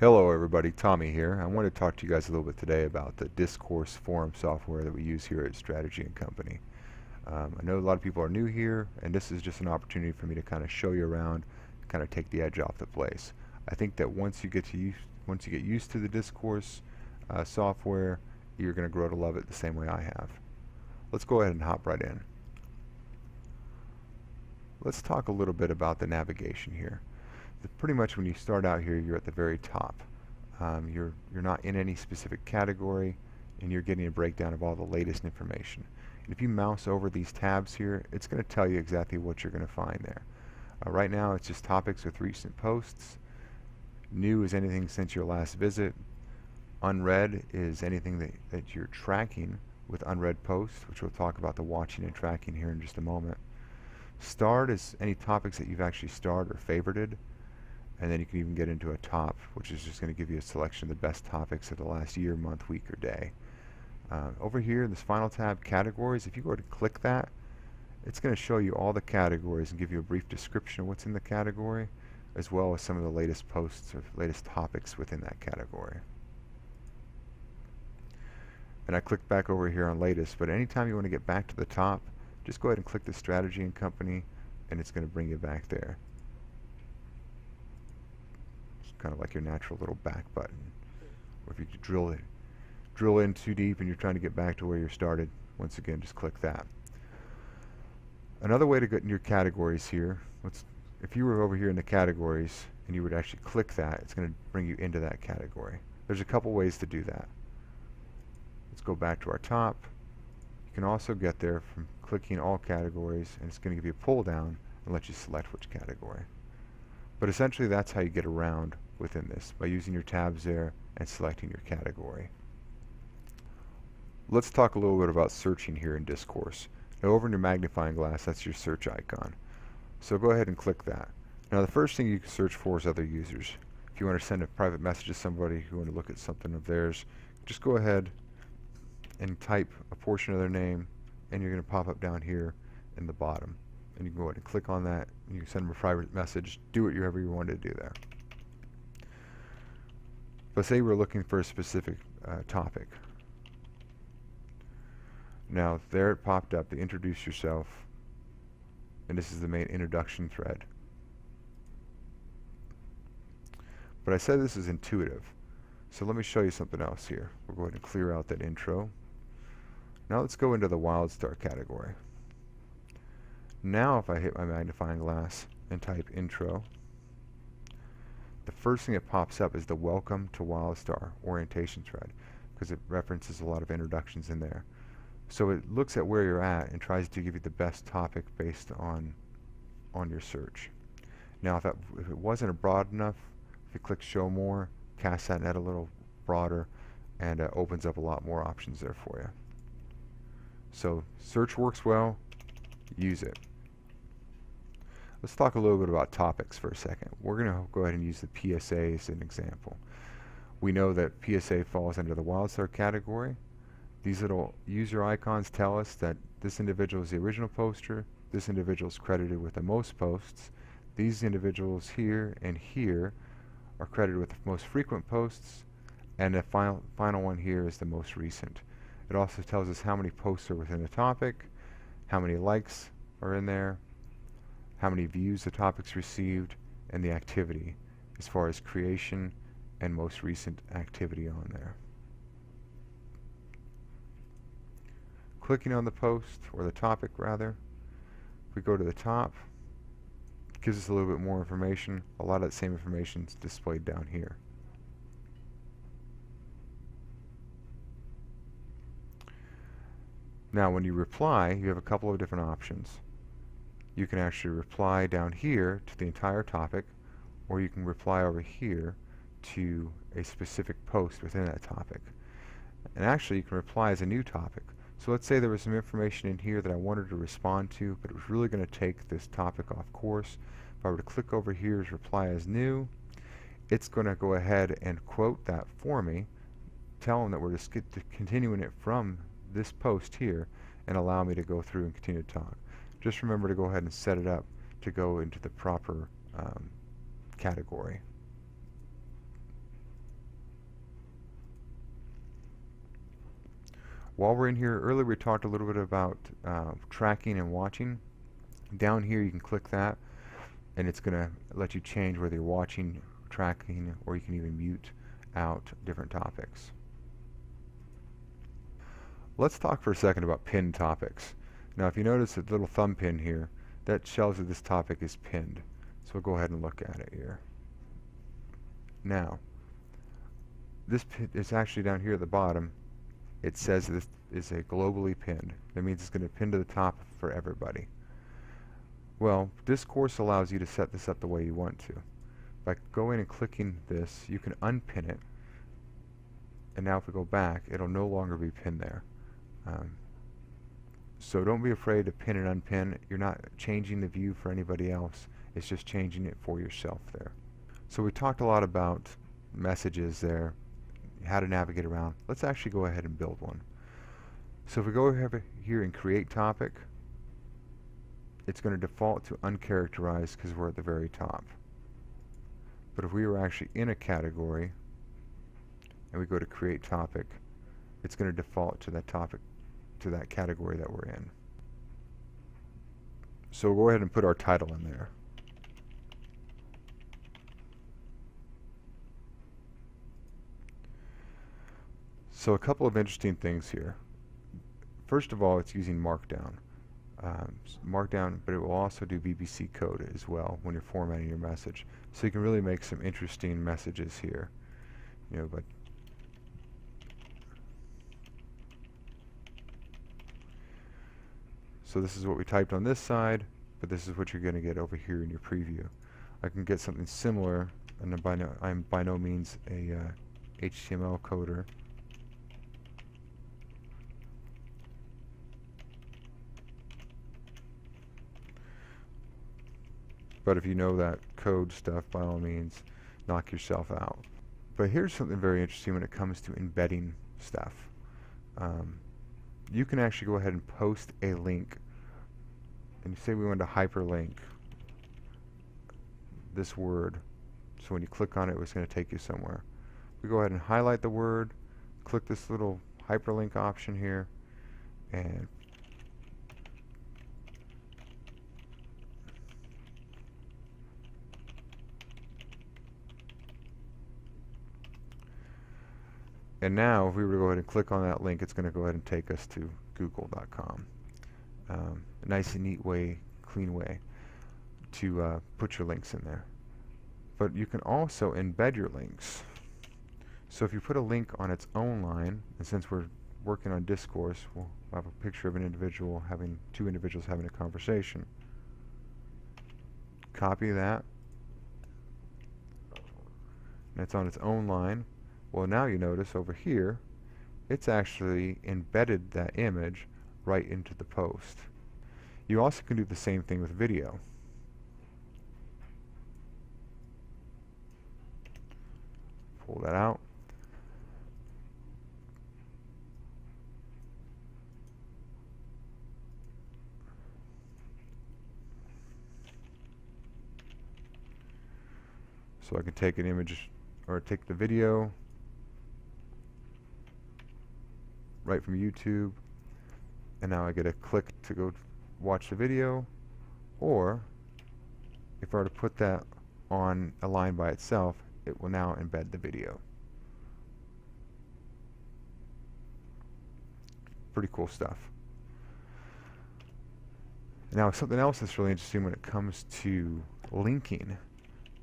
Hello everybody, Tommy here. I want to talk to you guys a little bit today about the Discourse forum software that we use here at Strategy and Company. I know a lot of people are new here, and this is just an opportunity for me to kind of show you around, kind of take the edge off the place. I think that once you get used to the Discourse software, you're going to grow to love it the same way I have. Let's go ahead and hop right in. Let's talk a little bit about the navigation here. Pretty much when you start out here, you're at the very top. You're not in any specific category, and you're getting a breakdown of all the latest information. And if you mouse over these tabs here, it's going to tell you exactly what you're going to find there. Right now it's just topics with recent posts. New is anything since your last visit. Unread is anything that you're tracking with unread posts, which we'll talk about the watching and tracking here in just a moment. Starred is any topics that you've actually starred or favorited. And then you can even get into a top, which is just going to give you a selection of the best topics of the last year, month, week, or day. Over here in this final tab, categories, if you go to click that, it's going to show you all the categories and give you a brief description of what's in the category, as well as some of the latest posts or latest topics within that category. And I click back over here on latest, but anytime you want to get back to the top, just go ahead and click the Strategy and Company, and it's going to bring you back there. Kind of like your natural little back button. Or if you drill in too deep and you're trying to get back to where you started, once again just click that. Another way to get in your categories here, if you were over here in the categories and you would actually click that, it's going to bring you into that category. There's a couple ways to do that. Let's go back to our top. You can also get there from clicking all categories, and it's going to give you a pull down and let you select which category. But essentially that's how you get around within this, by using your tabs there and selecting your category. Let's talk a little bit about searching here in Discourse. Now over in your magnifying glass, that's your search icon. So go ahead and click that. Now the first thing you can search for is other users. If you want to send a private message to somebody who want to look at something of theirs, just go ahead and type a portion of their name, and you're going to pop up down here in the bottom. And you can go ahead and click on that, and you can send them a private message, do whatever you want to do there. But say we're looking for a specific topic. Now there it popped up to introduce yourself, and this is the main introduction thread. But I said this is intuitive, so let me show you something else here. We'll go ahead and clear out that intro. Now let's go into the WildStar category. Now if I hit my magnifying glass and type intro, the first thing that pops up is the Welcome to WildStar orientation thread, because it references a lot of introductions in there. So it looks at where you're at and tries to give you the best topic based on your search. Now if it wasn't broad enough, if you click show more, cast that net a little broader, and opens up a lot more options there for you. So search works well, use it. Let's talk a little bit about topics for a second. We're going to go ahead and use the PSA as an example. We know that PSA falls under the WildStar category. These little user icons tell us that this individual is the original poster, this individual is credited with the most posts, these individuals here and here are credited with the most frequent posts, and the final one here is the most recent. It also tells us how many posts are within the topic, how many likes are in there, how many views the topic's received, and the activity as far as creation and most recent activity on there. Clicking on the post, or the topic rather, if we go to the top, it gives us a little bit more information. A lot of that same information is displayed down here. Now when you reply, you have a couple of different options. You can actually reply down here to the entire topic, or you can reply over here to a specific post within that topic. And actually you can reply as a new topic. So let's say there was some information in here that I wanted to respond to, but it was really going to take this topic off course. If I were to click over here as reply as new, it's going to go ahead and quote that for me, tell them that we're just continuing it from this post here, and allow me to go through and continue to talk. Just remember to go ahead and set it up to go into the proper category. While we're in here, earlier we talked a little bit about tracking and watching. Down here you can click that and it's going to let you change whether you're watching, tracking, or you can even mute out different topics. Let's talk for a second about pinned topics. Now if you notice the little thumb pin here, that shows that this topic is pinned. So we'll go ahead and look at it here. Now, this pin is actually down here at the bottom. It says this is a globally pinned. That means it's going to pin to the top for everybody. Well, Discourse allows you to set this up the way you want to. By going and clicking this, you can unpin it. And now if we go back, it'll no longer be pinned there. So don't be afraid to pin and unpin. You're not changing the view for anybody else. It's just changing it for yourself there. So we talked a lot about messages there, how to navigate around. Let's actually go ahead and build one. So if we go over here and create topic, it's going to default to uncharacterized because we're at the very top. But if we were actually in a category and we go to create topic, it's going to default to that topic, to that category that we're in. So we'll go ahead and put our title in there. So a couple of interesting things here. First of all, it's using Markdown. Markdown, but it will also do BBC code as well when you're formatting your message. So you can really make some interesting messages here. But so this is what we typed on this side, but this is what you're going to get over here in your preview. I can get something similar, and I'm by no means a HTML coder. But if you know that code stuff, by all means, knock yourself out. But here's something very interesting when it comes to embedding stuff. You can actually go ahead and post a link. And say we want to hyperlink this word. So when you click on it, it's going to take you somewhere. We go ahead and highlight the word, click this little hyperlink option here, and now, if we were to go ahead and click on that link, it's going to go ahead and take us to google.com. A nice and neat way, clean way to put your links in there. But you can also embed your links. So if you put a link on its own line, and since we're working on Discourse, we'll have a picture of two individuals having a conversation. Copy that. And it's on its own line. Well, now you notice over here, it's actually embedded that image right into the post. You also can do the same thing with video. Pull that out. So I can take an image or take the video right from YouTube, and now I get a click to go watch the video, or if I were to put that on a line by itself, it will now embed the video. Pretty cool stuff. Now something else that's really interesting when it comes to linking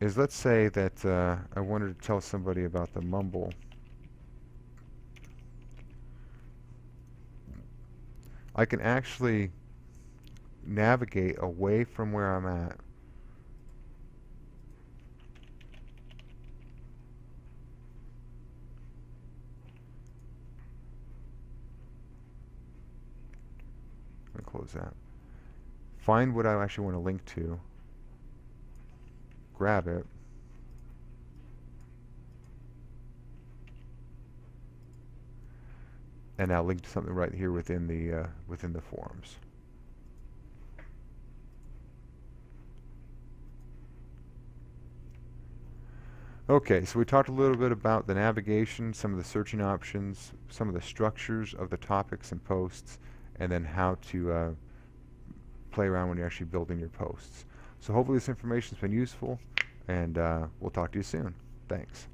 is, let's say that I wanted to tell somebody about the mumble. I can actually navigate away from where I'm at. Let me close that. Find what I actually want to link to. Grab it. And now link to something right here within the forums. Okay, so we talked a little bit about the navigation, some of the searching options, some of the structures of the topics and posts, and then how to play around when you're actually building your posts. So hopefully this information has been useful, and we'll talk to you soon. Thanks.